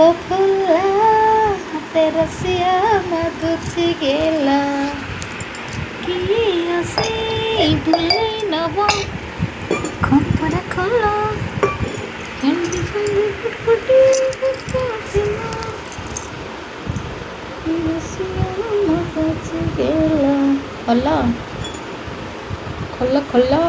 ओ फुल्ला हाते रसिया मागुची गेला कि हसी भुलै नब खपरा खोला एंडी फंडी फुटफुटी फुटफुटीमा कि रसिया मागुची गेला खोला खोला खोला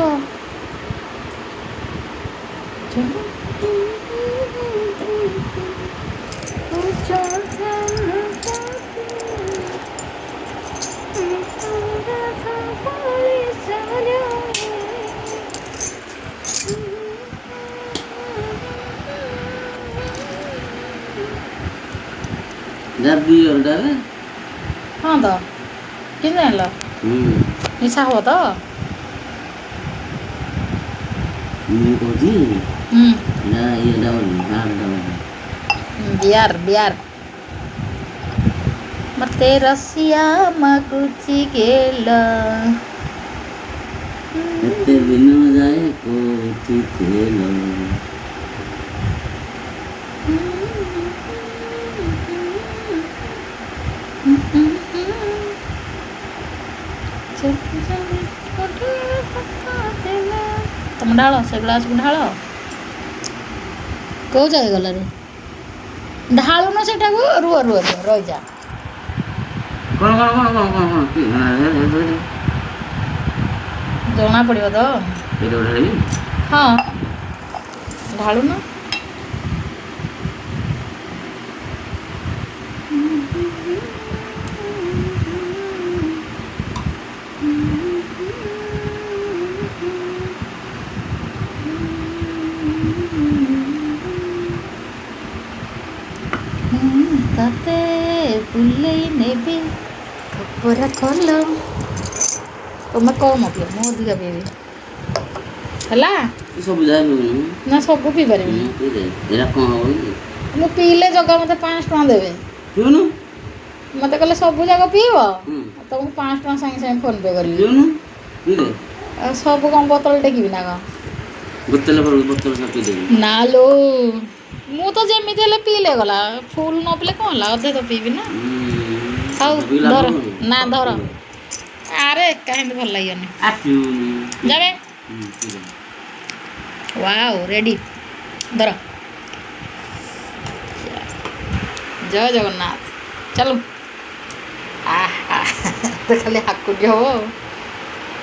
हाँ तो किन जानल निशा हो तो बियार बियार मते रसिया मागुची गेला एते दिन जाए कोठी खेलो तुम ढाल से ग्लास को ढाल कौ जाए गला रे ढालू न सेटा को रुआ रुआ रही जा कौन जना पड़ो तो हाँ ढालू न ताते बुलै नेबी खपरा खोलो तुम कम पियो मु अधिका पीबी है सब जाए ना सब पी पारि मु पीले जगह मत 5 टका देवे क्यों मत कहले सब जगह पीब तो मुझे 5 टका सागे सागे फोन पे करी सब कम बोतल टेकिबी ना ना लो मु तो जमी पीले गला फुल न पीले कौन ला अधे तो पीबी ना हाउ धर ना धर अरे कहीं भल लगे जाबे वाओ रेडी धर जय जगन्नाथ चलो खाली हाकुटी हम